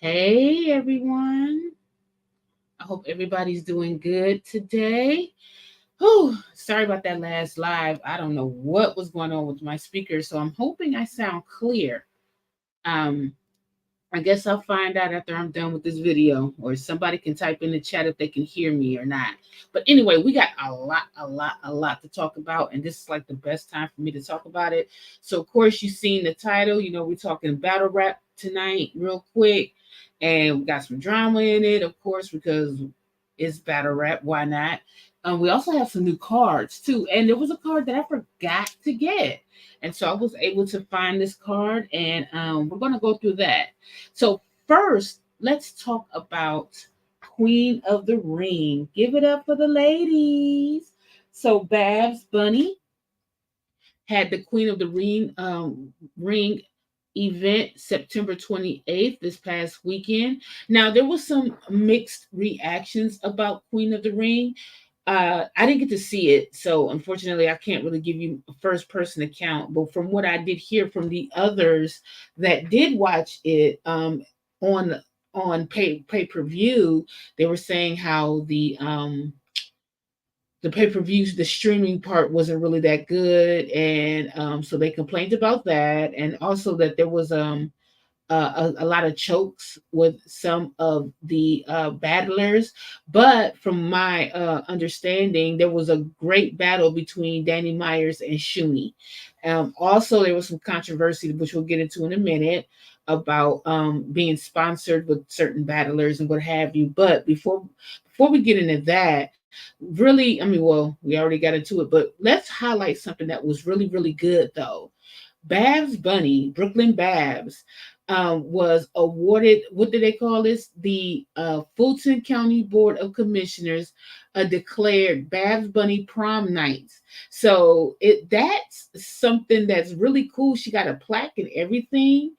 Hey everyone. I hope everybody's doing good today. Whew, sorry about that last live. I don't know what was going on with my speaker, so I'm hoping I sound clear. Um, I guess I'll find out after I'm done with this video, or somebody can type in the chat if they can hear me or not. But anyway, we got a lot to talk about, and this is like the best time for me to talk about it. So, of course, you've seen the title. We're talking battle rap tonight, real quick, and we got some drama in it, of course, because it's battle rap. Why not? We also have some new cards too, and there was a card that I forgot to get, and so I was able to find this card, and we're gonna go through that. So first, let's talk about Queen of the Ring. Give it up for the ladies. So Babs Bunny had the Queen of the Ring event September 28th this past weekend. Now there was some mixed reactions about Queen of the Ring. I didn't get to see it, so unfortunately I can't really give you a first person account, but from what I did hear from the others that did watch it on pay-per-view, they were saying how the pay-per-views, the streaming part wasn't really that good, and so they complained about that, and also that there was a lot of chokes with some of the battlers. But from my understanding, there was a great battle between Danny Myers and Shuni. Also, there was some controversy, which we'll get into in a minute, about being sponsored with certain battlers and what have you. But before we get into that, really, I mean, well, we already got into it, but let's highlight something that was really good though. Babs Bunny, Brooklyn Babs, was awarded, what do they call this? The Fulton County Board of Commissioners declared Babs Bunny prom nights. So that's something that's really cool. She got a plaque and everything.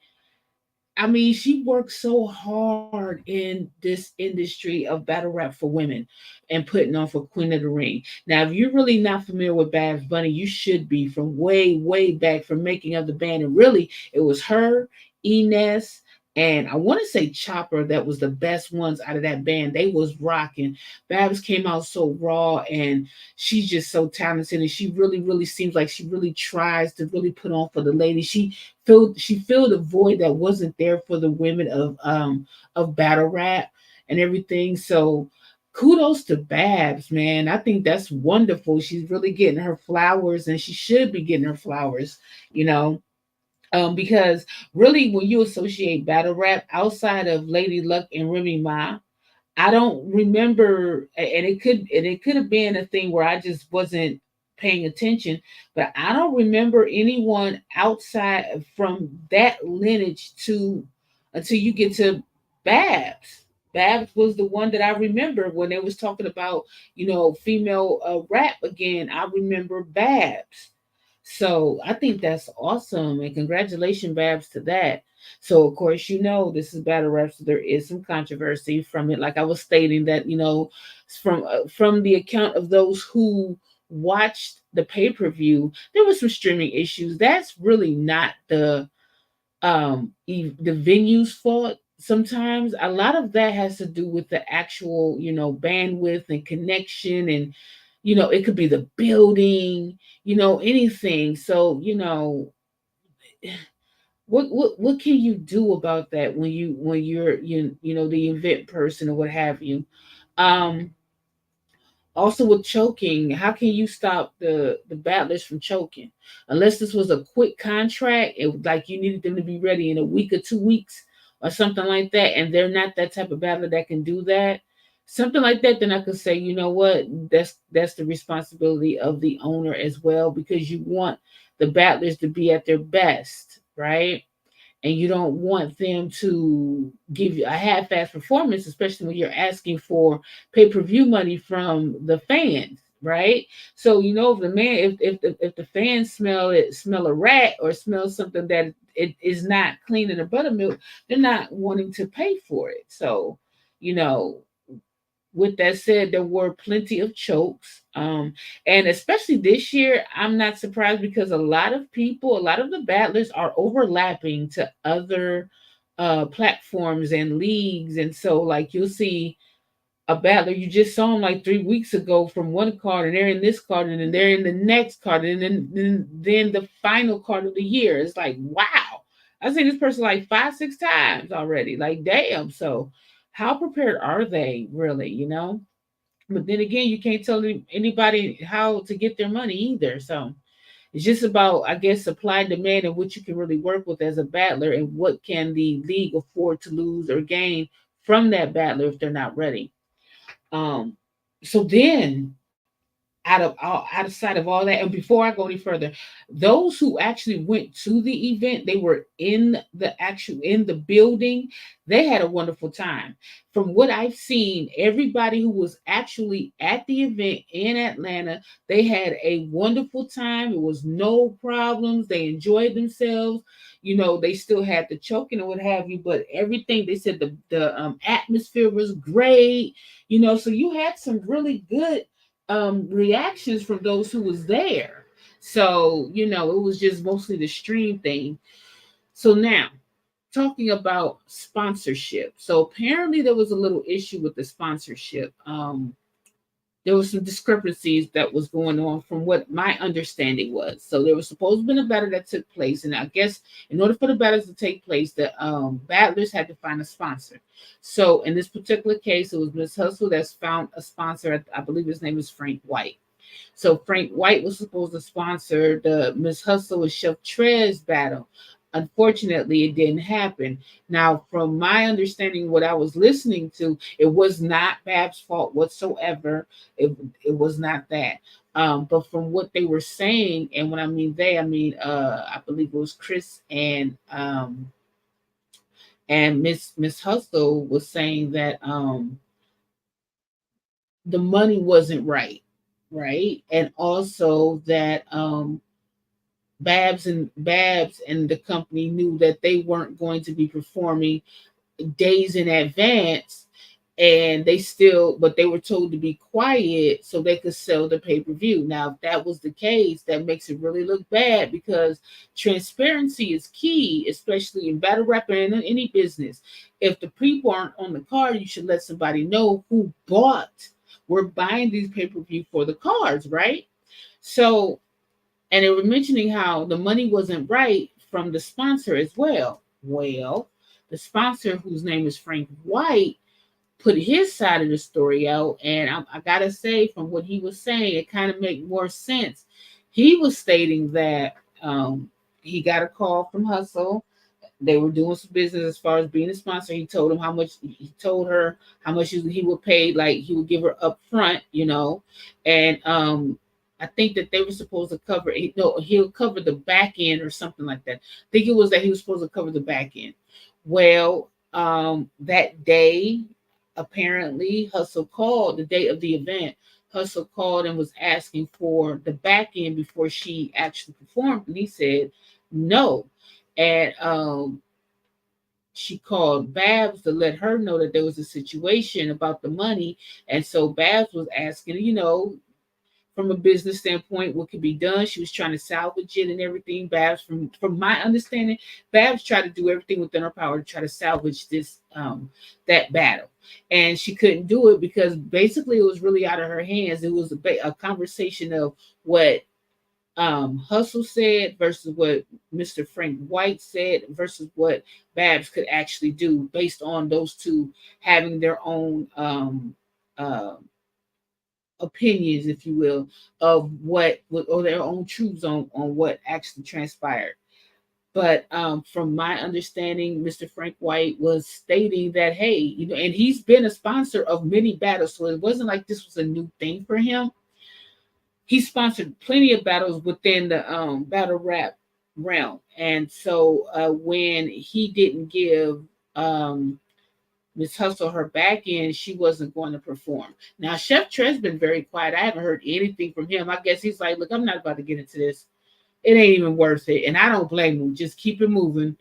I mean, she worked so hard in this industry of battle rap for women and putting on for Queen of the Ring. Now, if you're really not familiar with Babs Bunny, you should be, from way back from making of the band. And really, it was her, Ines, and I want to say Chopper that was the best ones out of that band. They was rocking. Babs came out so raw, and she's just so talented, and she really seems like she really tries to really put on for the ladies. She filled a void that wasn't there for the women of battle rap and everything. So kudos to Babs, man. I think that's wonderful. She's really getting her flowers, and she should be getting her flowers, you know. Because really, when you associate battle rap outside of Lady Luck and Remy Ma, I don't remember, and it could have been a thing where I just wasn't paying attention, but I don't remember anyone outside from that lineage to until you get to Babs. Babs was the one that I remember when they was talking about, female rap again. I remember Babs. So I think that's awesome, and congratulations, Babs, to that. So of course, this is battle rap, so there is some controversy from it. Like I was stating that, from the account of those who watched the pay-per-view, there was some streaming issues. That's really not the venue's fault. Sometimes a lot of that has to do with the actual, bandwidth and connection, and it could be the building, anything. So, what can you do about that when you're the event person or what have you? Um Also with choking, how can you stop the battlers from choking? Unless this was a quick contract, like you needed them to be ready in a week or 2 weeks or something like that, and they're not that type of battler that can do that. Something like that, then I could say, you know what, that's the responsibility of the owner as well, because you want the battlers to be at their best, right? And you don't want them to give you a half-ass performance, especially when you're asking for pay-per-view money from the fans, right? So if the man, if the fans smell a rat or smell something that it is not clean in a buttermilk, they're not wanting to pay for it. So you know with that said, there were plenty of chokes. And especially this year, I'm not surprised because a lot of the battlers are overlapping to other platforms and leagues, and so like you'll see a battler you just saw him like 3 weeks ago from one card, and they're in this card, and then they're in the next card, and then the final card of the year. It's like, wow, I've seen this person like 5, 6 times already. Like, damn. So, how prepared are they really? But then again, you can't tell anybody how to get their money either. So it's just about, I guess, supply and demand and what you can really work with as a battler, and what can the league afford to lose or gain from that battler if they're not ready. Um, so then, out of sight of all that, and before I go any further, those who actually went to the event, they were in the building. They had a wonderful time. From what I've seen, everybody who was actually at the event in Atlanta, they had a wonderful time. It was no problems. They enjoyed themselves. They still had the choking and what have you, but everything, they said, the atmosphere was great. So you had some really good reactions from those who was there. So, it was just mostly the stream thing. So now, talking about sponsorship. So apparently there was a little issue with the sponsorship. There was some discrepancies that was going on from what my understanding was. So there was supposed to be a battle that took place, and I guess in order for the battles to take place, the battlers had to find a sponsor. So in this particular case, it was Miss Hustle that's found a sponsor. I believe his name is Frank White. So Frank White was supposed to sponsor the Miss Hustle and Chef Trez battle. Unfortunately, it didn't happen. Now, from my understanding, what I was listening to, it was not Bab's fault whatsoever. It was not that. But from what they were saying, and when I mean they, I mean I believe it was Chris and Miss Hustle was saying that the money wasn't right, right, and also that Babs and the company knew that they weren't going to be performing days in advance, and but they were told to be quiet so they could sell the pay-per-view. Now, if that was the case, that makes it really look bad, because transparency is key, especially in battle rap and in any business. If the people aren't on the card, you should let somebody know who bought. We're buying these pay-per-view for the cards, right? So, and they were mentioning how the money wasn't right from the sponsor as well. Well, the sponsor, whose name is Frank White, put his side of the story out, and I gotta say, from what he was saying, it kind of made more sense. He was stating that he got a call from Hustle. They were doing some business as far as being a sponsor. He told him how much. He told her how much he would pay, like he would give her up front, and I think that they were supposed to cover. No, he'll cover the back end or something like that. I think it was that he was supposed to cover the back end. Well, that day, apparently, Hustle called the day of the event. Hustle called and was asking for the back end before she actually performed, and he said no. And she called Babs to let her know that there was a situation about the money. And so Babs was asking, from a business standpoint, what could be done. She was trying to salvage it and everything. Babs, from my understanding, Babs tried to do everything within her power to try to salvage this that battle, and she couldn't do it because basically it was really out of her hands. It was a conversation of what Hustle said versus what Mr. Frank White said versus what Babs could actually do, based on those two having their own uh, opinions, if you will, of what, or their own truths on what actually transpired. But from my understanding, Mr. Frank White was stating that, hey, and he's been a sponsor of many battles, so it wasn't like this was a new thing for him. He sponsored plenty of battles within the battle rap realm, and so when he didn't give Miss Hustle her back end, she wasn't going to perform. Now, Chef Trez been very quiet. I haven't heard anything from him. I guess he's like, look, I'm not about to get into this. It ain't even worth it. And I don't blame him. Just keep it moving.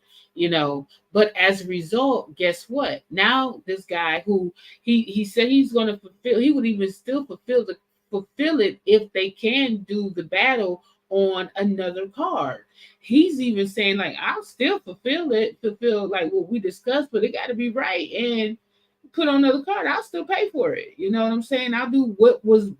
But as a result, guess what? Now this guy who he said he's going to fulfill, he would even still fulfill it if they can do the battle on another card. he's even saying like, I'll still fulfill like what we discussed, but it got to be right and put on another card. I'll still pay for it. You know what I'm saying? I'll do what was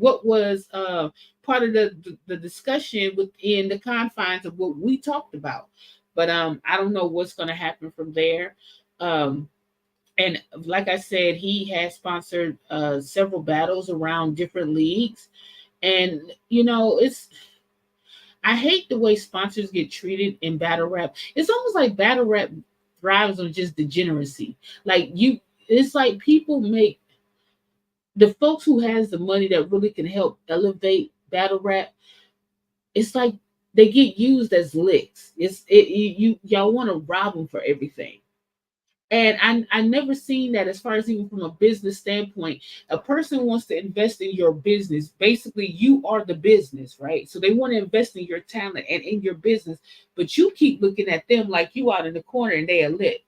part of the discussion within the confines of what we talked about. But I don't know what's going to happen from there. Um, and like I said, he has sponsored several battles around different leagues, and it's I hate the way sponsors get treated in battle rap. It's almost like battle rap thrives on just degeneracy. Like it's like people make the folks who has the money that really can help elevate battle rap. It's like they get used as licks. Y'all want to rob them for everything. And I never seen that as far as even from a business standpoint. A person wants to invest in your business. Basically, you are the business, right? So they want to invest in your talent and in your business, but you keep looking at them like you out in the corner and they are lit.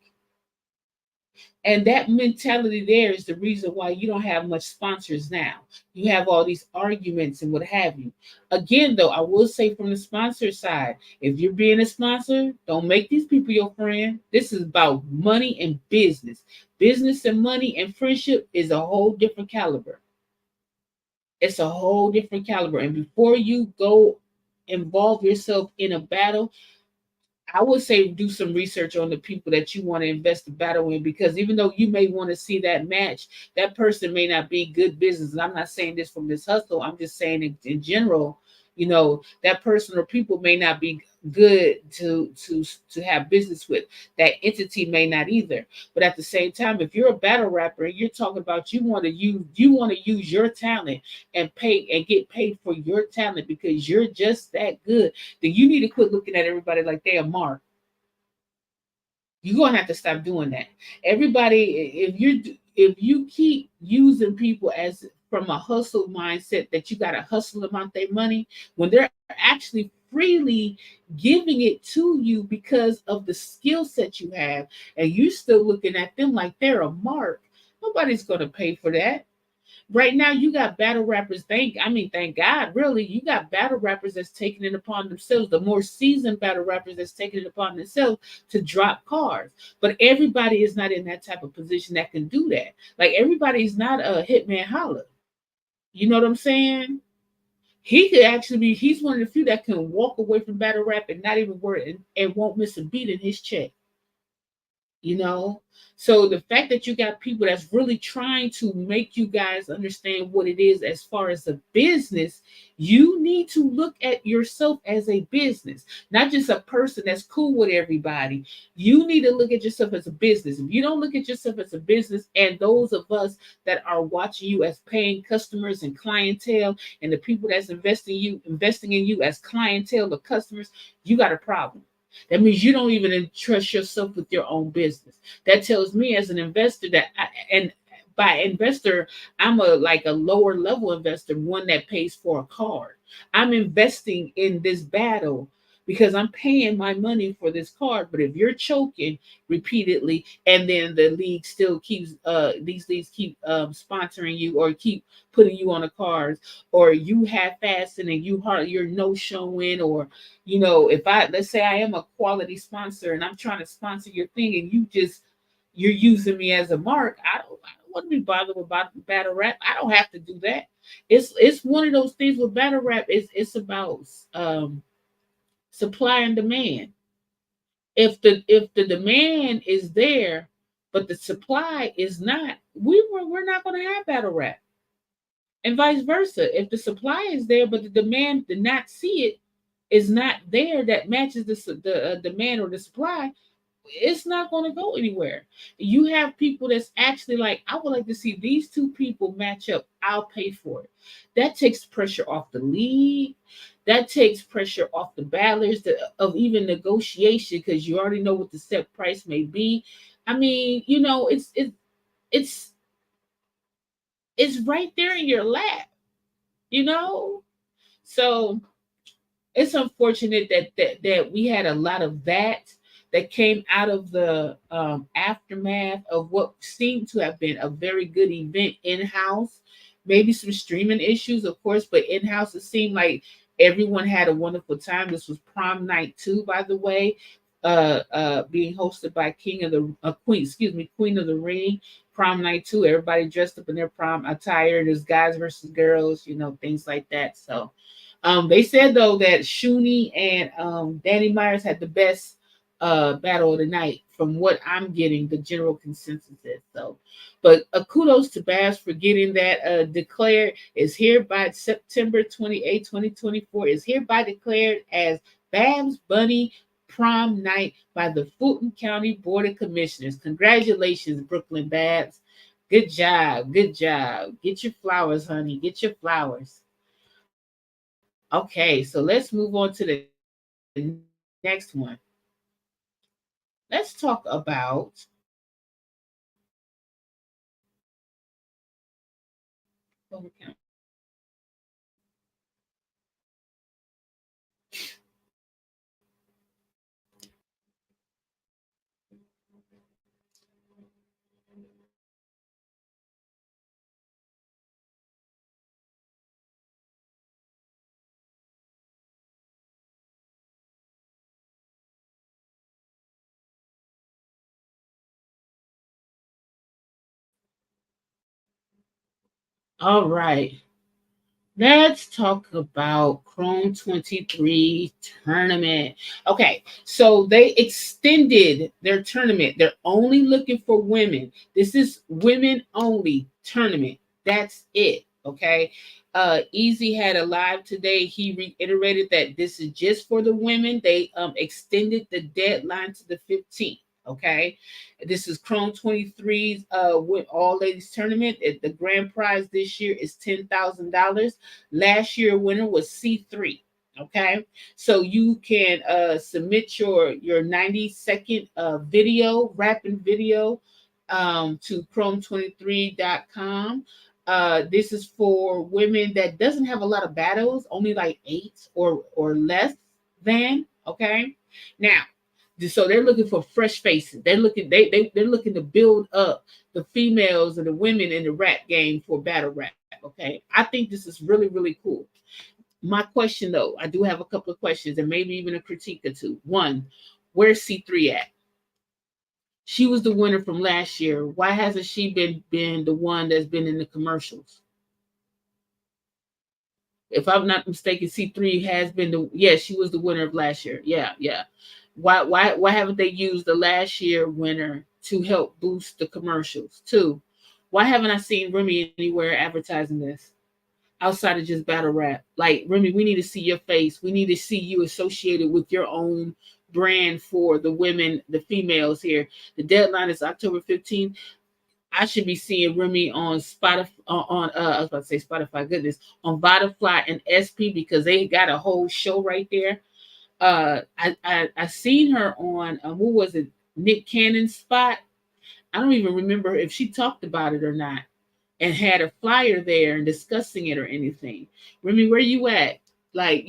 And that mentality there is the reason why you don't have much sponsors now. You have all these arguments and what have you. Again, though, I will say from the sponsor side, if you're being a sponsor, don't make these people your friend. This is about money and business. Business and money and friendship is a whole different caliber. It's a whole different caliber. And before you go involve yourself in a battle, I would say do some research on the people that you want to invest the battle in, because even though you may want to see that match, that person may not be good business. And I'm not saying this from this hustle. I'm just saying in general, that person or people may not be good to have business with. That entity may not either. But at the same time, if you're a battle rapper and you're talking about you want to use your talent and pay and get paid for your talent because you're just that good, then you need to quit looking at everybody like they're a mark. You're gonna have to stop doing that. Everybody, if you keep using people as from a hustle mindset that you gotta hustle them out their money when they're actually freely giving it to you because of the skill set you have, and you still looking at them like they're a mark, nobody's gonna pay for that. Right now you got battle rappers, thank God, really, you got battle rappers that's taking it upon themselves, the more seasoned battle rappers that's taking it upon themselves to drop cards. But everybody is not in that type of position that can do that. Like, everybody's not a Hitman Holla. You know what I'm saying? He could actually be, he's one of the few that can walk away from battle rap and not even worry and won't miss a beat in his check. you know so the fact that you got people that's really trying to make you guys understand what it is as far as a business, you need to look at yourself as a business, not just a person that's cool with everybody. You need to look at yourself as a business. If you don't look at yourself as a business, and those of us that are watching you as paying customers and clientele, and the people that's investing in you as clientele or customers, you got a problem. That means you don't even entrust yourself with your own business. That tells me as an investor and by investor, I'm a lower level investor, one that pays for a card. I'm investing in this battle because I'm paying my money for this card. But if you're choking repeatedly, and then the league still keeps these leagues keep sponsoring you or keep putting you on the cards, or you have fasting and you're no showing, or if I let's say I am a quality sponsor and I'm trying to sponsor your thing, and you're using me as a mark, I don't want to be bothered about battle rap. I don't have to do that. It's one of those things with battle rap. It's about supply and demand. If the demand is there but the supply is not, we're not going to have battle rap. And vice versa. If the supply is there but the demand did not see it, is not there, that matches the demand or the supply, it's not going to go anywhere. You have people that's actually like, I would like to see these two people match up. I'll pay for it. That takes pressure off the league. That takes pressure off the battlers of even negotiation, because you already know what the set price may be. I mean, it's it's right there in your lap. You know, so it's unfortunate that we had a lot of that came out of the aftermath of what seemed to have been a very good event in house. Maybe some streaming issues, of course, but in house it seemed like Everyone had a wonderful time. This was prom night two, by the way, being hosted by King of the Queen, excuse me, Queen of the Ring. Prom night two. Everybody dressed up in their prom attire. There's guys versus girls, things like that. So, they said though that Shuni and Danny Myers had the best battle of the night, from what I'm getting. The general consensus is so. But kudos to Babs for getting that declared. Is hereby September 28, 2024, is hereby declared as Babs Bunny Prom Night by the Fulton County Board of Commissioners. Congratulations, Brooklyn Babs. Good job. Good job. Get your flowers, honey. Get your flowers. Okay, so let's move on to the next one. Let's talk about all right. Let's talk about Chrome 23 tournament. Okay, so they extended their tournament. They're only looking for women. This is women only tournament. That's it. Okay. Easy had a live today. He reiterated that this is just for the women. They extended the deadline to the 15th. Okay. This is Chrome 23's with all ladies tournament. The grand prize this year is $10,000. Last year winner was C3. Okay, so you can submit your 90-second video, rapping video, to chrome23.com. This is for women that doesn't have a lot of battles, only like 8 or less than. Okay, now, so they're looking for fresh faces. They're looking to build up the females and the women in the rap game for battle rap. Okay, I think this is really, really cool. My question though, I do have a couple of questions and maybe even a critique or two. One, where's C3 at? She was the winner from last year. Why hasn't she been the one that's been in the commercials? If I'm not mistaken, C3 has been the, yeah, she was the winner of last year. Yeah, yeah. Why haven't they used the last year winner to help boost the commercials? Two, why haven't I seen Remy anywhere advertising this outside of just battle rap? Like, Remy, we need to see your face. We need to see you associated with your own brand for the women, the females here. The deadline is October 15th. I should be seeing Remy on Spotify, I was about to say Spotify, goodness, on Spotify and SP, because they got a whole show right there. I seen her on what was it, Nick Cannon's spot. I don't even remember if she talked about it or not, and had a flyer there and discussing it or anything. Remy, where you at? Like,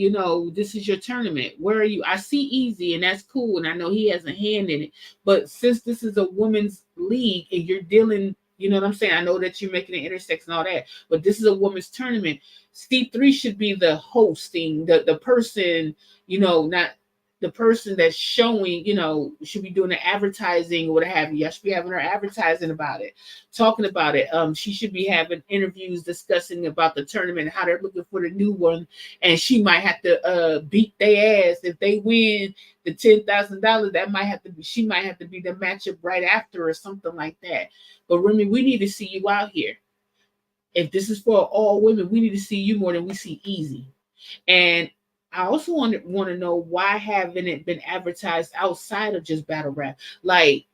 this is your tournament. Where are you? I see Easy, and that's cool, and I know he has a hand in it. But since this is a women's league and you're dealing, you know what I'm saying? I know that you're making an intersection and all that, but this is a women's tournament. C3 should be the hosting, the person, not the person that's showing, should be doing the advertising or what have you. I should be having her advertising about it, talking about it. She should be having interviews discussing about the tournament and how they're looking for the new one. And she might have to beat their ass if they win the $10,000. That might have to be, she might have to be the matchup right after or something like that. But Remy, we need to see you out here. If this is for all women, we need to see you more than we see Easy. And I also want to know, why haven't it been advertised outside of just battle rap? Like,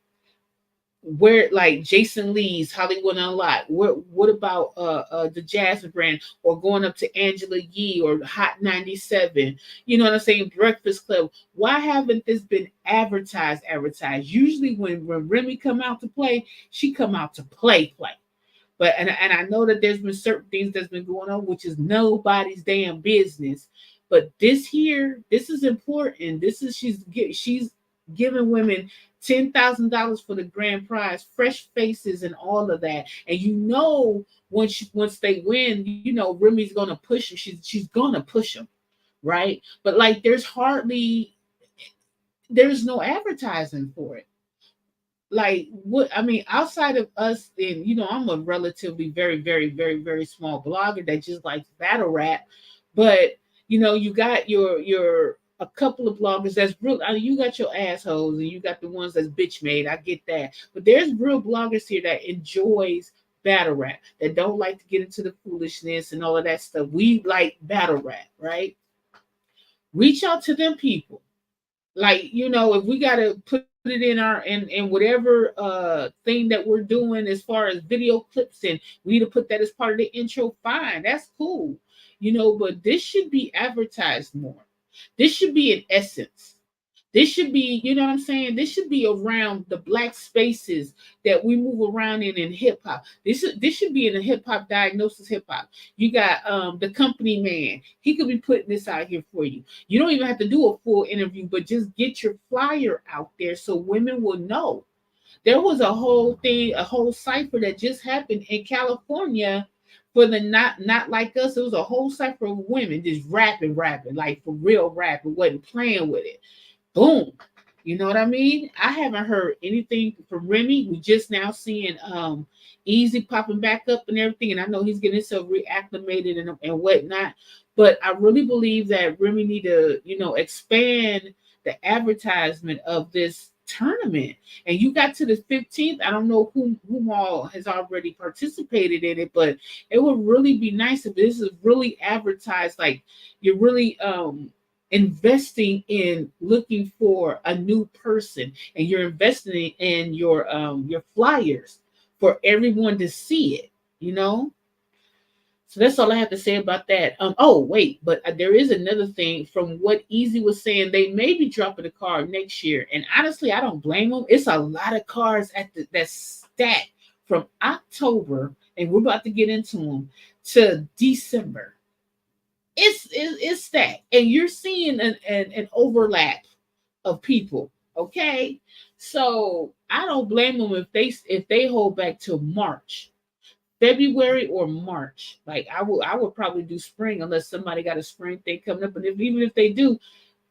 where, like Jason Lee's Hollywood Unlocked? What about the Jasmine brand, or going up to Angela Yee or Hot 97? You know what I'm saying? Breakfast Club. Why haven't this been advertised? Usually when Remy come out to play, she come out to play. But and I know that there's been certain things that's been going on, which is nobody's damn business. But this is important. This is she's giving women $10,000 for the grand prize, fresh faces, and all of that. And once they win, Remy's gonna push them. She's gonna push them, right? But like there's no advertising for it. Like what I mean, outside of us, and I'm a relatively very, very, very, very small blogger that just likes battle rap. But you got your a couple of bloggers that's real. I mean, you got your assholes and you got the ones that's bitch made. I get that. But there's real bloggers here that enjoys battle rap, that don't like to get into the foolishness and all of that stuff. We like battle rap, right? Reach out to them people. Like, if we gotta put it in our in whatever thing that we're doing as far as video clips, and we need to put that as part of the intro, fine, that's cool. But this should be advertised more. This should be an essence. This should be, you know what I'm saying? This should be around the black spaces that we move around in hip hop. This should be in a hip hop diagnosis hip hop. You got the company man. He could be putting this out here for you. You don't even have to do a full interview, but just get your flyer out there so women will know. There was a whole thing, a whole cipher that just happened in California for the not like us. It was a whole cipher of women just rapping, like for real rapping, wasn't playing with it. Boom. You know what I mean? I haven't heard anything from Remy. We just now seeing Easy popping back up and everything. And I know he's getting himself reacclimated and whatnot. But I really believe that Remy need to, expand the advertisement of this tournament. And you got to the 15th. I don't know whom all has already participated in it, but it would really be nice if this is really advertised, like you're really investing in looking for a new person, and you're investing in your flyers for everyone to see it. So that's all I have to say about that. Oh wait, but there is another thing. From what Easy was saying, they may be dropping a card next year, and honestly, I don't blame them. It's a lot of cards that's stacked from October, and we're about to get into them, to December. It's stacked, and you're seeing an overlap of people. Okay, so I don't blame them if they hold back till March, February or March. Like I would probably do spring unless somebody got a spring thing coming up. And even if they do,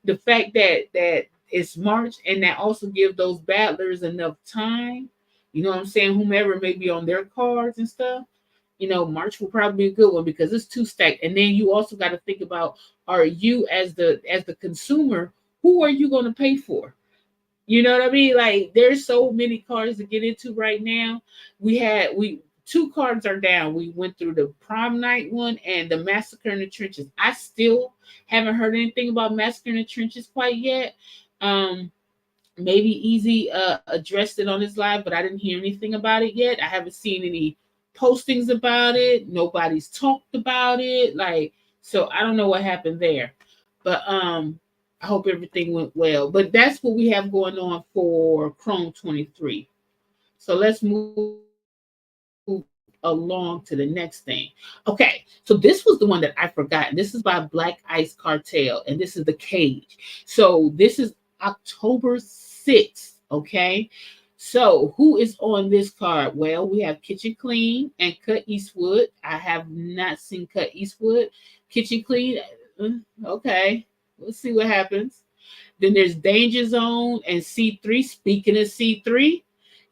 the fact that it's March, and that also give those battlers enough time. You know what I'm saying? Whomever may be on their cards and stuff. March will probably be a good one because it's too stacked. And then you also got to think about, are you as the consumer, who are you going to pay for? You know what I mean? Like there's so many cards to get into right now. We two cards are down. We went through the prom night one and the massacre in the trenches. I still haven't heard anything about massacre in the trenches quite yet. Um, Maybe Easy addressed it on his live, but I didn't hear anything about it yet. I haven't seen any postings about it. Nobody's talked about it. Like, so I don't know what happened there. But I hope everything went well. But that's what we have going on for Chrome 23. So let's move along to the next thing. Okay, so this was the one that I forgot. This is by Black Ice Cartel, and this is the Cage. So this is October 6th. Okay, so who is on this card? Well, we have Kitchen Clean and Cut Eastwood. I have not seen Cut Eastwood. Kitchen Clean, okay, let's see what happens. Then there's Danger Zone and C3. Speaking of C3,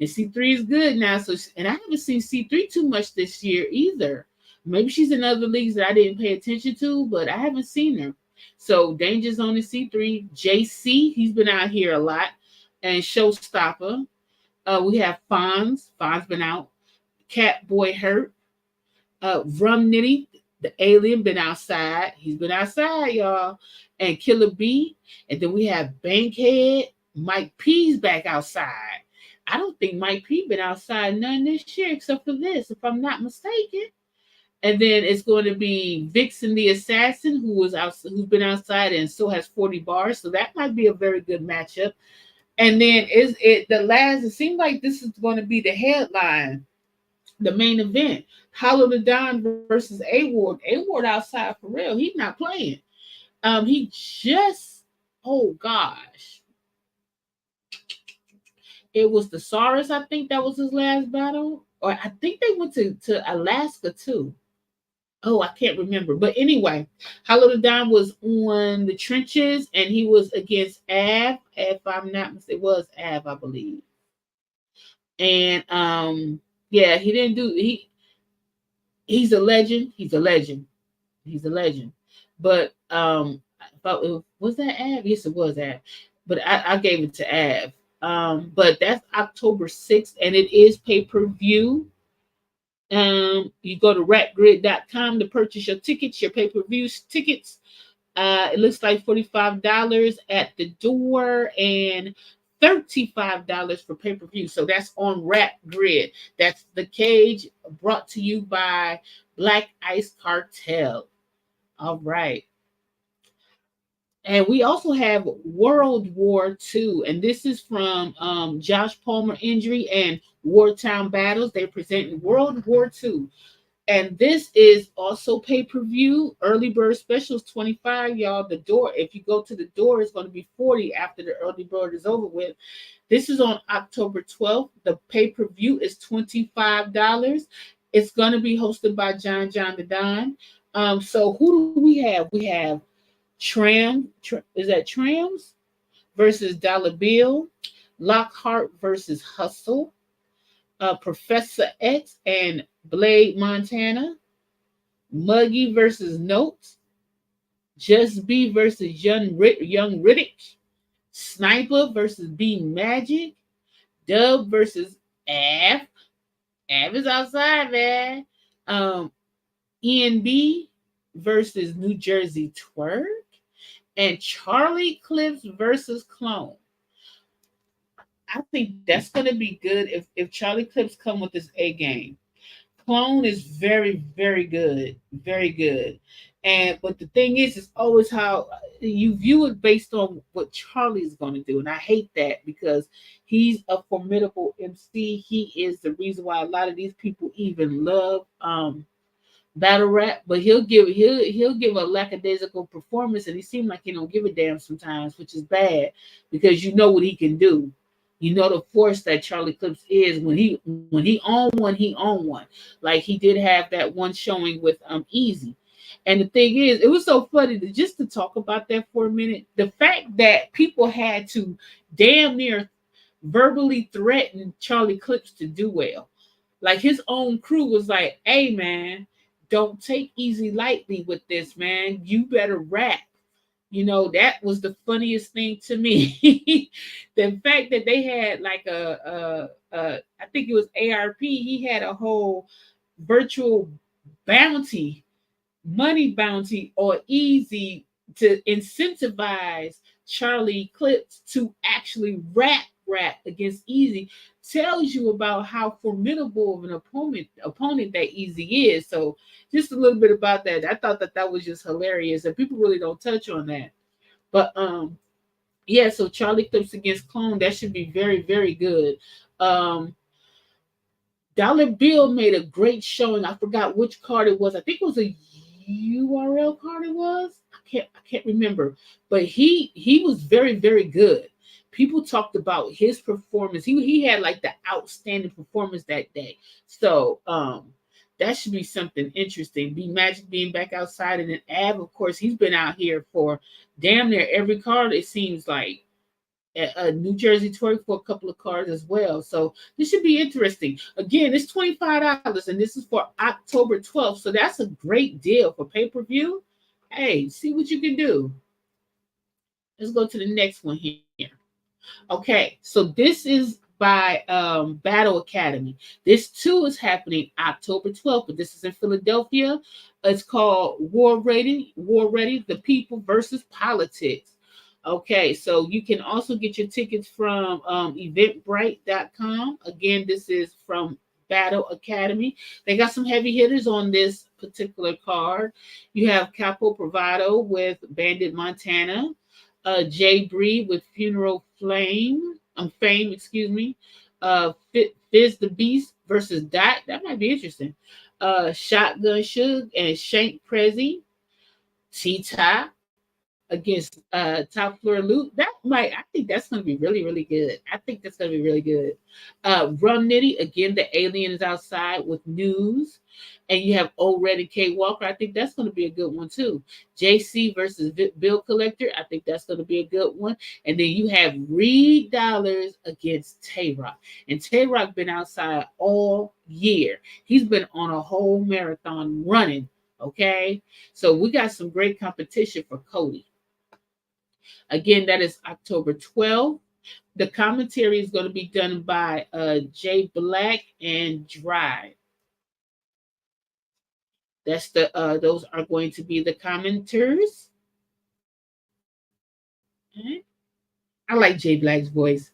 and C3 is good now. So, and I haven't seen C3 too much this year either. Maybe she's in other leagues that I didn't pay attention to, but I haven't seen her. So Danger Zone and C3. JC, he's been out here a lot. And Showstopper. We have Fonz. Fonz been out. Cat Boy Hurt. Rum Nitty, the alien, been outside. He's been outside, y'all. And Killer B. And then we have Bankhead. Mike P's back outside. I don't think Mike P been outside none this year except for this, if I'm not mistaken. And then it's going to be Vixen the Assassin, who's been outside and still has 40 bars. So that might be a very good matchup. And then is it the last? It seems like this is going to be the headline, the main event. Hollow the Don versus A Ward. A Ward outside for real. He's not playing. He just, oh gosh, it was the Saurus. I think that was his last battle, or I think they went to Alaska too. Oh, I can't remember. But anyway, Hollow the Don was on the trenches and he was against Av, if I'm not mistaken, it was Av, I believe. And yeah, he didn't do he's a legend. He's a legend. He's a legend. But I thought was that Av? Yes, it was Av. But I gave it to Av. But that's October 6th and it is pay-per-view. You go to rapgrid.com to purchase your tickets, your pay-per-view tickets. It looks like $45 at the door and $35 for pay-per-view. So that's on Rap Grid. That's the cage brought to you by Black Ice Cartel. All right. And we also have World War II, and this is from Josh Palmer Injury and Wartime Battles. They're presenting World War II. And this is also pay-per-view. Early bird special is 25, y'all. The door, if you go to the door, it's going to be 40 after the early bird is over with. This is on October 12th. The pay-per-view is $25. It's going to be hosted by John the Don. So who do we have? We have is that Trams versus Dollar Bill, Lockhart versus Hustle, Professor X and Blade Montana, Muggy versus Notes, Just B versus Young Riddick, Sniper versus B Magic, Dub versus Av. Av is outside, man. Um, ENB versus New Jersey Twerk, and Charlie Clips versus Clone. I think that's going to be good if Charlie Clips come with this A game. Clone is very, very good, very good. And but the thing is always how you view it based on what Charlie's going to do, and I hate that because he's a formidable MC. He is the reason why a lot of these people even love battle rap, but he'll give a lackadaisical performance, and he seems like he don't give a damn sometimes, which is bad because you know what he can do. You know the force that Charlie Clips is when he on one, he on one. Like he did have that one showing with Easy. And the thing is, it was so funny to just to talk about that for a minute. The fact that people had to damn near verbally threaten Charlie Clips to do well. Like his own crew was like, "Hey man, don't take easy lightly with this, man. You better rap." That was the funniest thing to me. The fact that they had like I think it was ARP. He had a whole virtual bounty, money bounty, or easy to incentivize Charlie Clips to actually rap against Easy tells you about how formidable of an opponent that Easy is. So just a little bit about that. I thought that was just hilarious, and people really don't touch on that. But yeah. So Charlie Clips against Clone, that should be very, very good. Um, Dollar Bill made a great showing. I forgot which card it was. I think it was a URL card. It was. I can't remember. But he was very, very good. People talked about his performance. He had like the outstanding performance that day. So that should be something interesting. B Magic being back outside, and then Av, of course, he's been out here for damn near every card. It seems like a New Jersey Twerk for a couple of cards as well. So this should be interesting. Again, it's $25 and this is for October 12th. So that's a great deal for pay-per-view. Hey, see what you can do. Let's go to the next one here. Okay, so this is by Battle Academy. This too is happening October 12th, but this is in Philadelphia. It's called War Ready, the People versus Politics. Okay, so you can also get your tickets from eventbrite.com. Again, this is from Battle Academy. They got some heavy hitters on this particular card. You have Capo Bravado with Bandit Montana, Jay Bree with Funeral Fame, excuse me. Fizz the Beast versus Dot. That might be interesting. Shotgun Suge and Shank Prezi. T-Top against Top Floor Loot. I think that's going to be really, really good. I think that's going to be really good. Rum Nitty, again, the alien is outside with news. And you have Old Red and K Walker. I think that's going to be a good one too. JC versus Bill Collector. I think that's going to be a good one. And then you have Reed Dollars against Tay Rock. And Tay Rock been outside all year. He's been on a whole marathon running. Okay. So we got some great competition for Cody. Again, that is October 12th. The commentary is going to be done by Jay Black and Drive. That's the those are going to be the commenters. Okay. I like Jay Black's voice.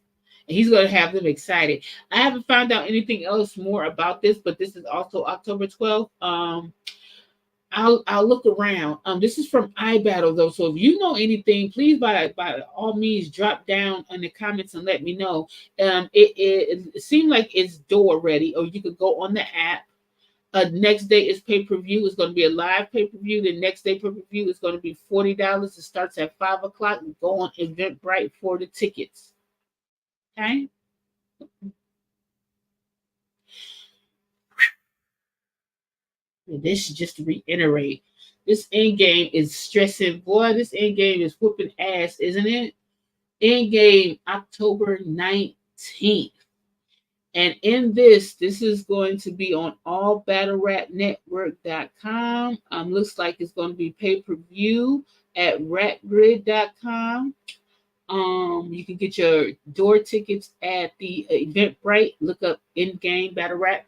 And he's going to have them excited. I haven't found out anything else more about this, but this is also October 12th. I'll look around. This is from iBattle though, so if you know anything, please by all means drop down in the comments and let me know. It seemed like it's door ready, or you could go on the app. Next day is pay per view. It's going to be a live pay per view. The next day pay per view is going to be $40. It starts at 5 o'clock. Go on Eventbrite for the tickets. Okay. And this just to reiterate, this end game is stressing. Boy, this end game is whooping ass, isn't it? End game October 19th. And in this is going to be on allbattlerapnetwork.com. Looks like it's going to be pay-per-view at rapgrid.com. You can get your door tickets at the Eventbrite. Look up in-game battle rap.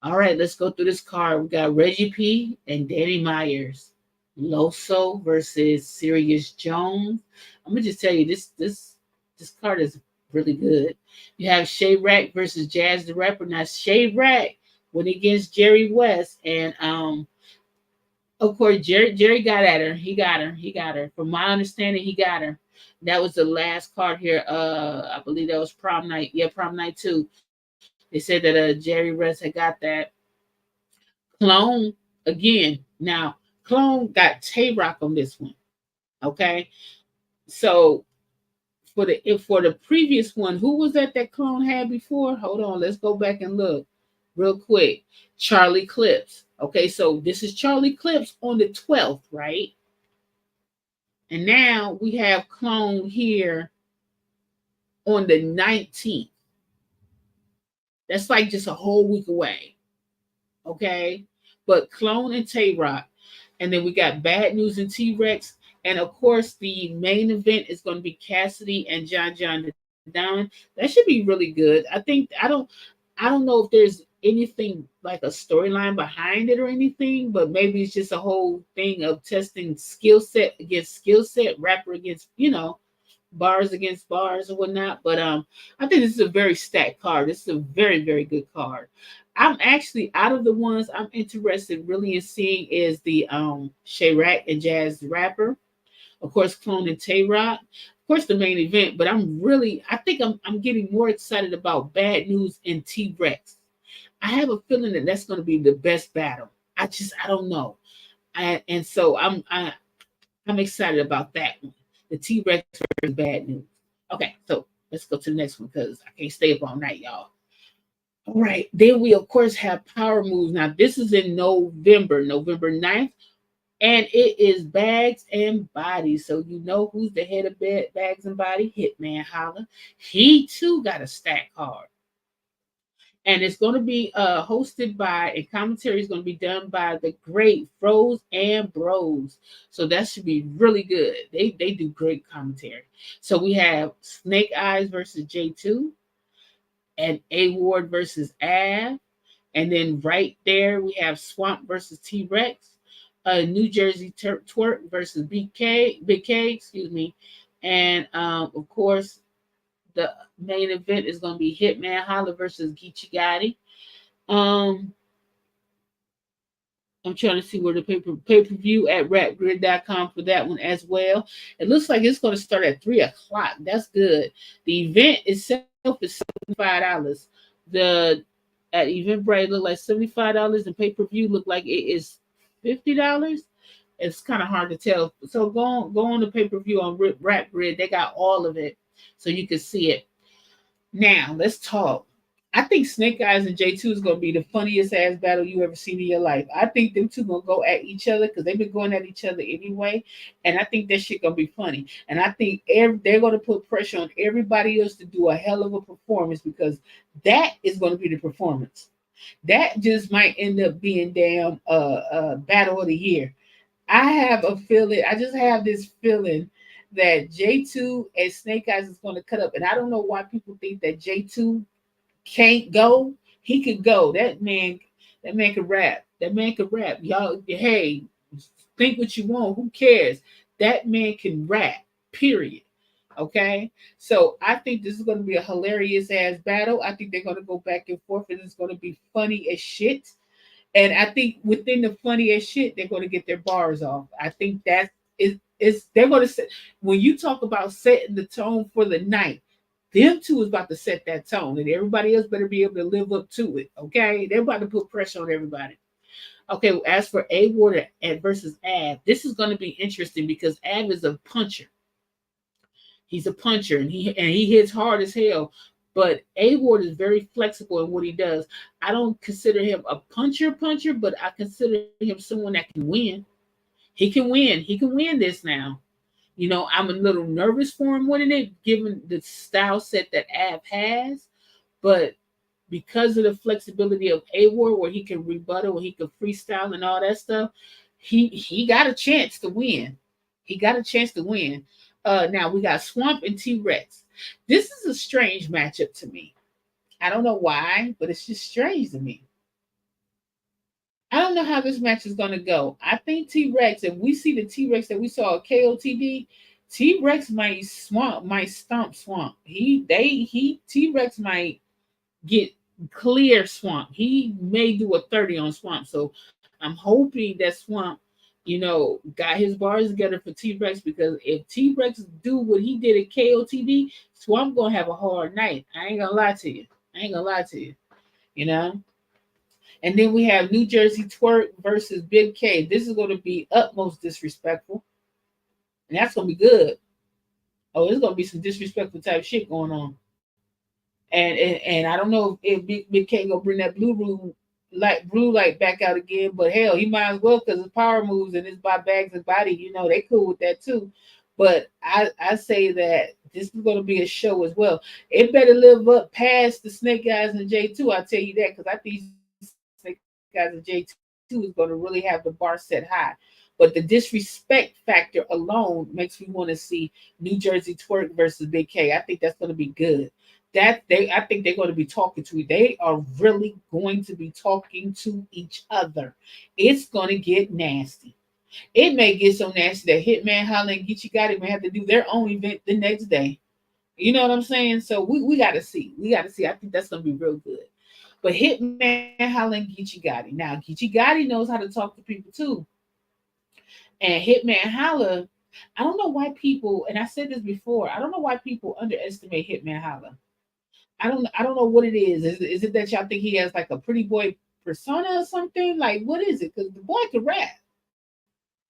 All right, let's go through this card. We got Reggie P and Danny Myers. Loso versus Sirius Jones. I'm gonna just tell you this card is really good. You have Shay Rack versus Jazz the Rapper. Now Shay Rack went against Jerry West, and of course Jerry got at her. He got her. He got her. From my understanding, he got her. That was the last card here. I believe that was prom night. Yeah, prom night too. They said that Jerry West had got that. Clone again. Now Clone got Tay Rock on this one. Okay, so for the previous one, who was that Clone had before? Hold on, let's go back and look real quick. Charlie Clips. Okay, so this is Charlie Clips on the 12th, right? And now we have Clone here on the 19th. That's like just a whole week away. Okay, but Clone and Tay Rock, and then we got Bad News and T Rex, and of course the main event is going to be Cassidy and John the Don. That should be really good. I don't know if there's anything like a storyline behind it or anything, but maybe it's just a whole thing of testing skill set against skill set, rapper against bars against bars or whatnot. But I think this is a very stacked card. This is a very, very good card. I'm actually out of the ones I'm interested really in seeing is the Chirac and Jazz the Rapper. Of course, Clone and Tay Rock. Of course, the main event, but I think I'm getting more excited about Bad News and T Rex. I have a feeling that that's going to be the best battle. I don't know. And so I'm excited about that one. The T Rex versus Bad News. Okay, so let's go to the next one because I can't stay up all night, y'all. All right, then we of course have Power Moves. Now this is in November 9th, and it is Bags and Body. So you know who's the head of Bags and Body? Hitman Holla. He too got a stack card. And it's going to be hosted by, and commentary is going to be done by the great Froze and Bros. So that should be really good. They do great commentary. So we have Snake Eyes versus J2, and A Ward versus Av. And then right there we have Swamp versus T Rex, New Jersey Twerk versus Big K, excuse me. And of course, the main event is going to be Hitman Holla versus Geechee Gotti. Um, I'm trying to see where the pay-per-view at rapgrid.com for that one as well. It looks like it's going to start at 3 o'clock. That's good. The event itself is $75. The at Eventbrite look like $75, and pay-per-view look like it is $50. It's kind of hard to tell. So go on the pay per view on Rap Grid. They got all of it, so you can see it. Now let's talk. I think Snake Eyes and J2 is gonna be the funniest ass battle you ever seen in your life. I think them two gonna go at each other because they've been going at each other anyway, and I think that shit gonna be funny. And I think they're gonna put pressure on everybody else to do a hell of a performance because that is gonna be the performance. That just might end up being damn battle of the year. I have a feeling. I just have this feeling that J2 and Snake Eyes is going to cut up, and I don't know why people think that J2 can't go. He could go. That man could rap. That man could rap. Y'all, hey, think what you want. Who cares? That man can rap. Period. Okay. So I think this is going to be a hilarious ass battle. I think they're going to go back and forth, and it's going to be funny as shit. And I think within the funniest shit, they're going to get their bars off. I think that is they're going to set when you talk about setting the tone for the night. Them two is about to set that tone, and everybody else better be able to live up to it. Okay, they're about to put pressure on everybody. Okay, as for A Ward versus Av, this is going to be interesting because Av is a puncher. He's a puncher, and he hits hard as hell. But A Ward is very flexible in what he does. I don't consider him a puncher, but I consider him someone that can win. He can win. He can win this now. You know, I'm a little nervous for him winning it, given the style set that Av has. But because of the flexibility of A Ward, where he can rebuttal, where he can freestyle and all that stuff, he got a chance to win. He got a chance to win. Now we got Swamp and T Rex. This is a strange matchup to me. I don't know why, but it's just strange to me. I don't know how this match is going to go. I think T Rex, if we see the T Rex that we saw at KOTD, T Rex might stomp Swamp. T Rex might get clear Swamp. He may do a 30 on Swamp. So I'm hoping that Swamp, got his bars together for T Rex, because if T Rex do what he did at KOTD, Swamp gonna have a hard night. I ain't gonna lie to you. I ain't gonna lie to you. You know? And then we have New Jersey Twerk versus Big K. This is gonna be utmost disrespectful. And that's gonna be good. Oh, there's gonna be some disrespectful type shit going on. And I don't know if Big K gonna bring that blue light back out again, but hell, he might as well, because his power moves and his by bags and body, they cool with that too. But I say that this is gonna be a show as well. It better live up past the Snake Eyes and J2. I'll tell you that, because I think Snake Eyes and J2 is gonna really have the bar set high. But the disrespect factor alone makes me want to see New Jersey Twerk versus Big K. I think that's gonna be good. I think they're going to be talking to. They are really going to be talking to each other. It's going to get nasty. It may get so nasty that Hitman Holla and Geechee Gotti may have to do their own event the next day. You know what I'm saying? So we got to see. We got to see. I think that's going to be real good. But Hitman Holla and Geechee Gotti. Now Geechee Gotti knows how to talk to people too. And Hitman Holla, I don't know why people, and I said this before, I don't know why people underestimate Hitman Holla. I don't know what it is. Is it that y'all think he has like a pretty boy persona or something? Like, what is it? Because the boy could rap.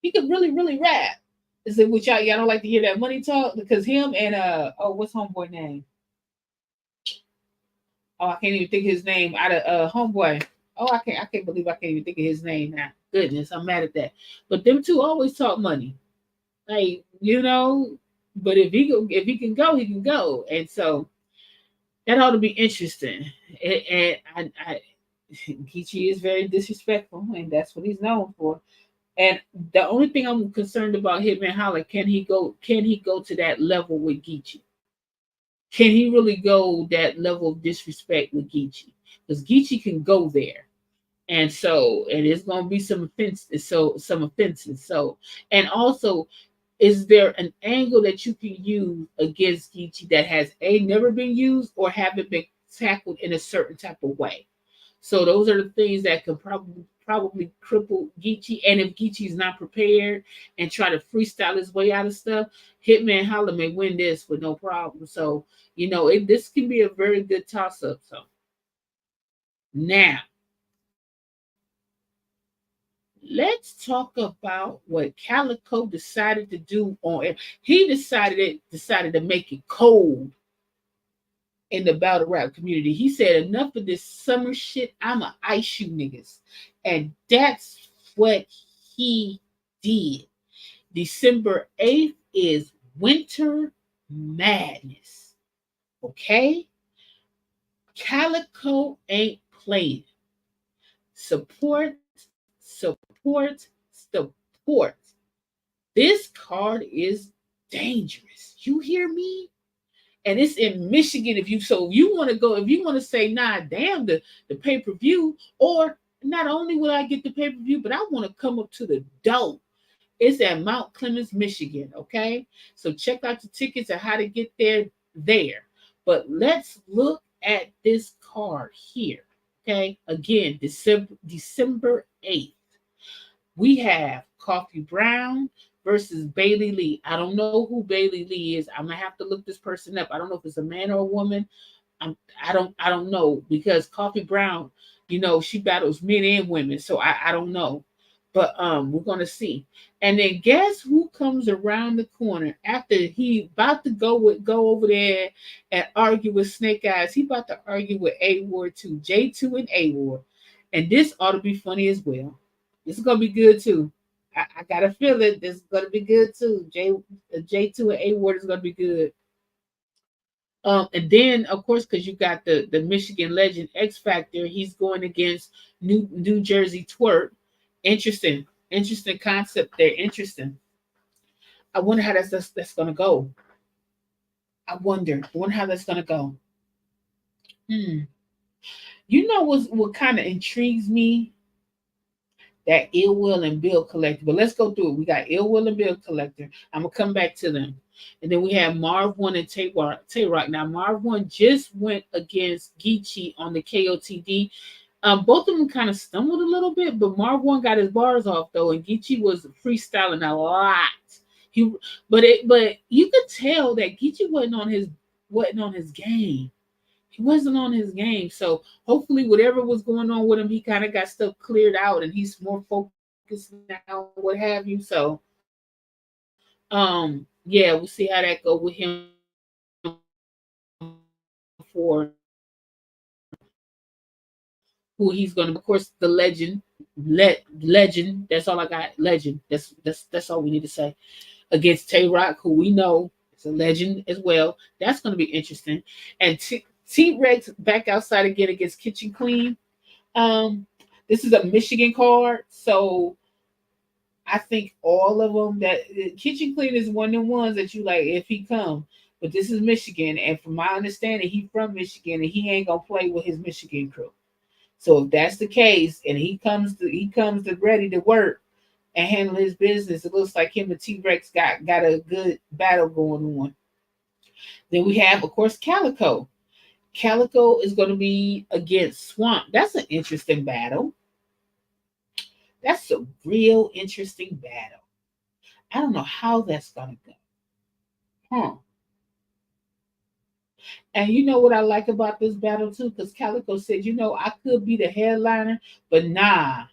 He could really, really rap. Is it what y'all don't like to hear that money talk? Because him and what's homeboy name? Oh, I can't even think of his name out of homeboy. Oh, I can't believe I can't even think of his name now. Goodness, I'm mad at that. But them two always talk money. Like, but if he can go, he can go. And so that ought to be interesting. And Geechee is very disrespectful, and that's what he's known for. And the only thing I'm concerned about Hitman Holla, can he go? Can he go to that level with Geechee? Can he really go that level of disrespect with Geechee? Because Geechee can go there. And it's gonna be some offenses. So, and also, is there an angle that you can use against Geechee that has never been used or haven't been tackled in a certain type of way? So those are the things that could probably cripple Geechee. And if Geechee's not prepared and try to freestyle his way out of stuff, Hitman Holla may win this with no problem. So this can be a very good toss up. So now Let's talk about what Calico decided to do on it. He decided to make it cold in the battle rap community. He said, enough of this summer shit. I'ma ice you niggas. And that's what he did. December 8th is Winter Madness. Okay? Calico ain't playing. Support, support, support. This card is dangerous. You hear me? And it's in Michigan. If you want to go, if you want to say, nah, damn the pay-per-view, or not only will I get the pay-per-view, but I want to come up to the door. It's at Mount Clemens, Michigan. Okay. So check out the tickets and how to get there. But let's look at this card here. Okay. Again, December 8th. We have Coffee Brown versus Bailey Lee. I don't know who Bailey Lee is. I'm gonna have to look this person up. I don't know if it's a man or a woman. I don't know because Coffee Brown, she battles men and women, so I don't know. But we're gonna see. And then guess who comes around the corner after he about to go over there and argue with Snake Eyes. He about to argue with A Ward too, J2 and A Ward. And this ought to be funny as well. This is gonna be good too. I got a feeling this is gonna be good too. J2 and A Ward is gonna be good. And then of course, because you got the Michigan legend X Factor, he's going against New Jersey Twerk. Interesting concept there. Interesting. I wonder how that's gonna go. I wonder how that's gonna go. Hmm. You know what kind of intrigues me? That Ill Will and Bill Collector. But let's go through it. We got Ill Will and Bill Collector. I'm gonna come back to them. And then we have Marv One and Tay Rock. Now Marv One just went against Geechee on the KOTD. Both of them kind of stumbled a little bit, but Marv One got his bars off though, and Geechee was freestyling a lot. He, but you could tell that Geechee wasn't on his game. He wasn't on his game. So hopefully, whatever was going on with him, he kind of got stuff cleared out, and he's more focused now, what have you. So, yeah, we'll see how that go with him for who he's going to. Of course, the legend. That's all I got. Legend. That's all we need to say against Tay Rock, who we know is a legend as well. That's going to be interesting. And T Rex back outside again against Kitchen Queen. Um, this is a Michigan card, so I think all of them that Kitchen Queen is one of the ones that you like if he come. But this is Michigan, and from my understanding, he from Michigan, and he ain't gonna play with his Michigan crew. So if that's the case, and he comes to ready to work and handle his business, it looks like him and T Rex got a good battle going on. Then we have, of course, Calico. Calico is going to be against Swamp. That's an interesting battle. That's a real interesting battle. I don't know how that's going to go. Huh. And you know what I like about this battle too? Because Calico said, I could be the headliner, but nah.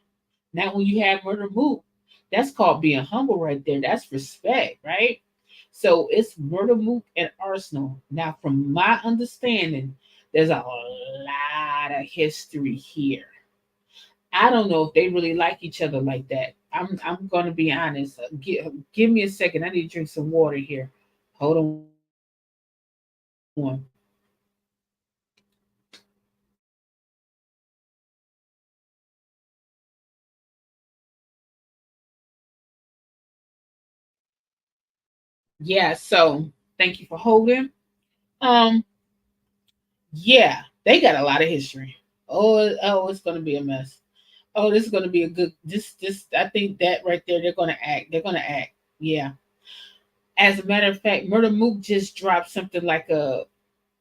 Not when you have Murder Mook. That's called being humble right there. That's respect, right? So it's Murder Mook and Arsenal. Now, from my understanding, there's a lot of history here. I don't know if they really like each other like that. I'm gonna be honest. Give me a second. I need to drink some water here. Hold on. Yeah. So thank you for holding. Um. Yeah, they got a lot of history. Oh, it's gonna be a mess. Oh, this is gonna be a good. This. I think that right there, they're gonna act. They're gonna act. Yeah. As a matter of fact, Murder Mook just dropped something like a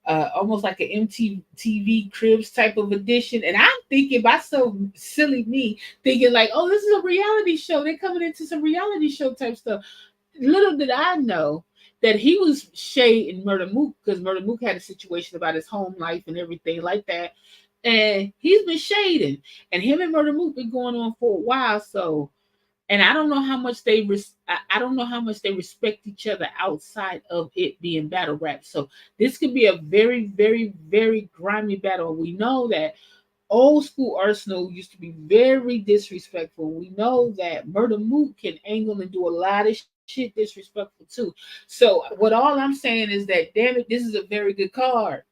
almost like an MTV Cribs type of edition. And I'm thinking, by so silly me, thinking like, oh, this is a reality show. They're coming into some reality show type stuff. Little did I know that he was shading Murder Mook because Murder Mook had a situation about his home life and everything like that. And he's been shading. And him and Murder Mook been going on for a while. So And I don't know how much I don't know how much they respect each other outside of it being battle rap. So this could be a very, very, very grimy battle. We know that old school Arsenal used to be very disrespectful. We know that Murder Mook can angle and do a lot of shit disrespectful too. So what all I'm saying is that damn it, this is a very good card.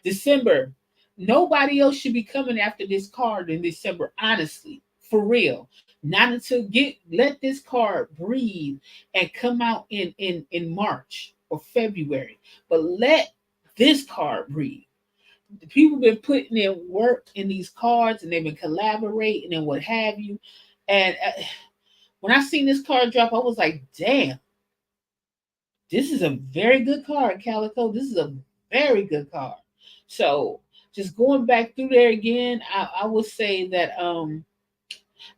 December. Nobody else should be coming after this card in December, honestly. For real. Not until get let this card breathe and come out in March or February. But let this card breathe. The people been putting in work in these cards and they've been collaborating and what have you. And when I seen this card drop, I was like, damn, this is a very good card, Calico. This is a very good card. So just going back through there again, I would say that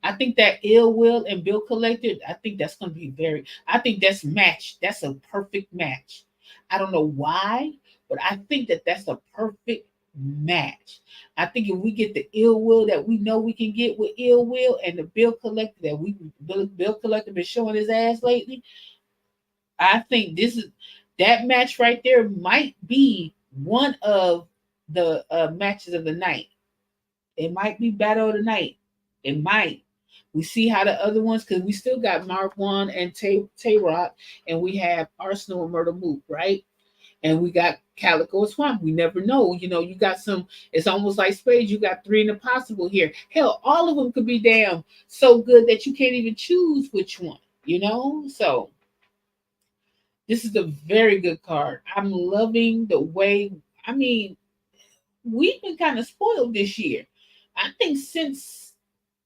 I think that Ill Will and Bill Collected, I think that's gonna be very I think that's match. That's a perfect match. I don't know why, but I think that that's a perfect match. I think if we get the Ill Will that we know we can get with Ill Will and the Bill Collector that Bill Collector been showing his ass lately, I think this is that match right there might be one of the matches of the night. It might be battle of the night. It might. We see how the other ones, because we still got Mark One and Tay Rock, and we have Arsenal and Murder Mook, right? And we got Calico and Swamp. We never know. You know, you got some. It's almost like Spades. You got three in the possible here. Hell, all of them could be damn so good that you can't even choose which one. You know, so this is a very good card. I'm loving the way. I mean, we've been kind of spoiled this year. I think since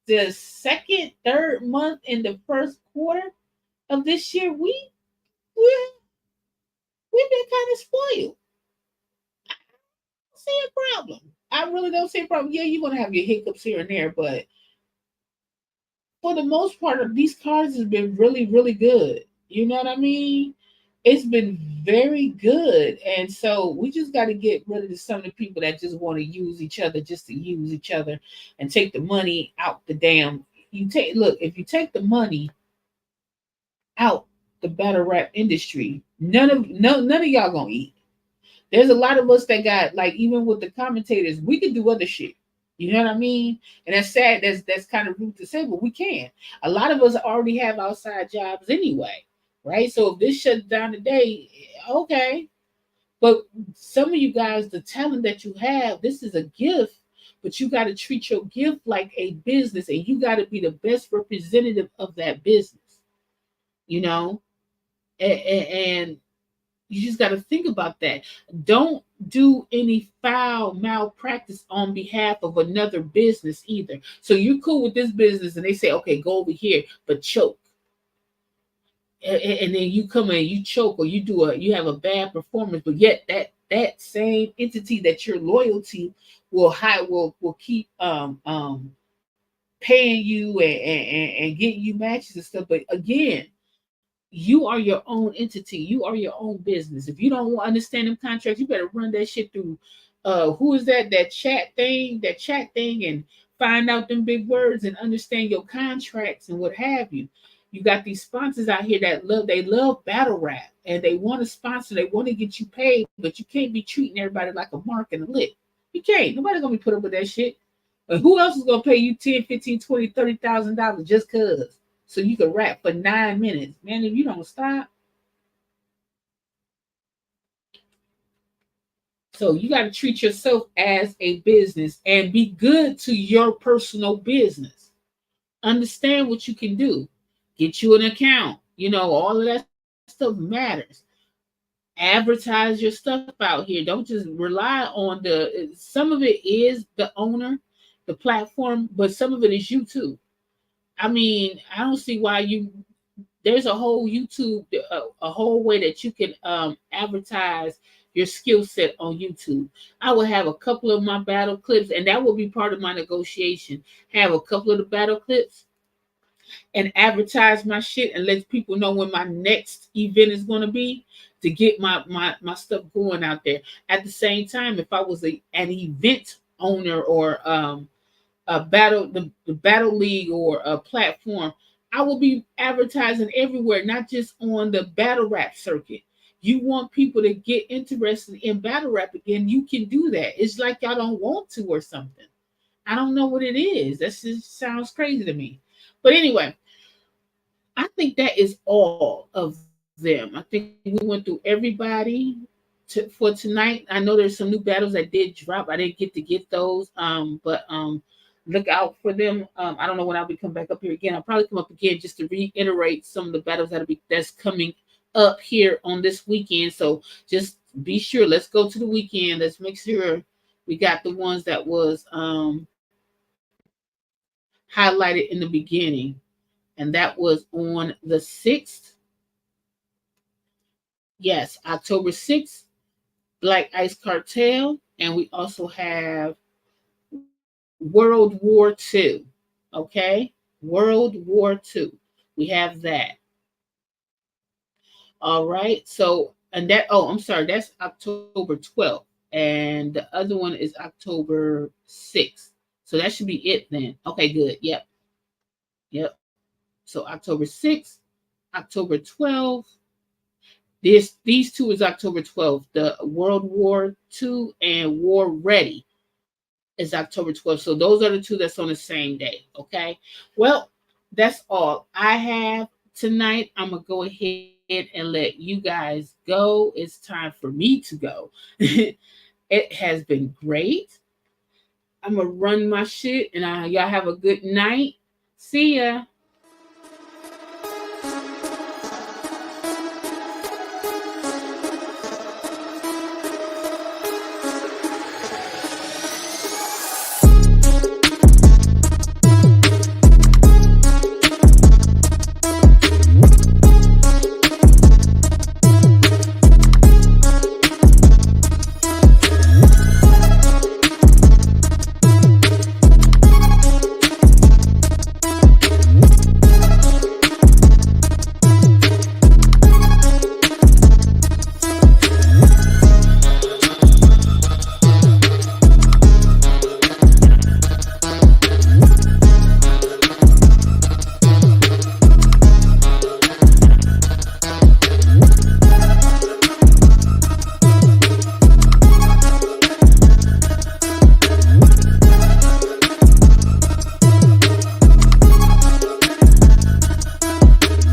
the second, third month in the first quarter of this year, we we've been kind of spoiled. I don't see a problem. I really don't see a problem. Yeah, you're gonna have your hiccups here and there, but for the most part, of these cards has been really, really good. You know what I mean? It's been very good, and so we just got to get rid of some of the people that just want to use each other just to use each other and take the money out the damn. You take look if you take the money out the battle rap industry, none of y'all gonna eat. There's a lot of us that got like even with the commentators, we could do other shit. You know what I mean? And that's sad. That's kind of rude to say, but we can. A lot of us already have outside jobs anyway, right? So if this shuts down today, okay. But some of you guys, the talent that you have, this is a gift. But you got to treat your gift like a business, and you got to be the best representative of that business. You know, and you just got to think about that. Don't do any foul malpractice on behalf of another business either. So you're cool with this business, and they say, okay, go over here, but choke. And then you come in, you choke, or you have a bad performance, but yet that same entity that you're loyal to will keep paying you and getting you matches and stuff. But again, you are your own entity. You are your own business. If you don't understand them contracts, you better run that shit through. Who is that? That chat thing, and find out them big words and understand your contracts and what have you. You got these sponsors out here that love battle rap and they want to sponsor. They want to get you paid, but you can't be treating everybody like a mark and a lick. You can't. Nobody's gonna be put up with that shit. But who else is gonna pay you 10, 15, 20, $30,000 just cause? So you can rap for 9 minutes. Man, if you don't stop. So you got to treat yourself as a business and be good to your personal business. Understand what you can do. Get you an account. You know, all of that stuff matters. Advertise your stuff out here. Don't just rely on some of it is the owner, the platform, but some of it is you too. I mean, I don't see why you there's a whole YouTube, a whole way that you can advertise your skill set on YouTube. I will have a couple of my battle clips, and that will be part of my negotiation. Have a couple of the battle clips and advertise my shit and let people know when my next event is going to be to get my stuff going out there. At the same time, if I was an event owner or a battle the battle league or a platform, I will be advertising everywhere, not just on the battle rap circuit. You want people to get interested in battle rap again, you can do that. It's like y'all don't want to or something. I don't know what it is. That just sounds crazy to me. But anyway, I think that is all of them. I think we went through everybody for tonight. I know there's some new battles that did drop. I didn't get to get those. But look out for them. I don't know when I'll be coming back up here again. I'll probably come up again just to reiterate some of the battles that's coming up here on this weekend. So just be sure. Let's go to the weekend. Let's make sure we got the ones that was highlighted in the beginning, and that was on the 6th. Yes, October 6th, Black Ice Cartel, and we also have World War II. Okay? World War II. We have that. All right. So, and that, oh, I'm sorry, that's October 12th. And the other one is October 6th. So that should be it then. Okay, good. Yep. Yep. So October 6th, October 12th. These two is October 12th. The World War II and War Ready is October 12th. So those are the two that's on the same day. Okay. Well, that's all I have tonight. I'm going to go ahead and let you guys go. It's time for me to go. It has been great. I'm going to run my shit and y'all have a good night. See ya.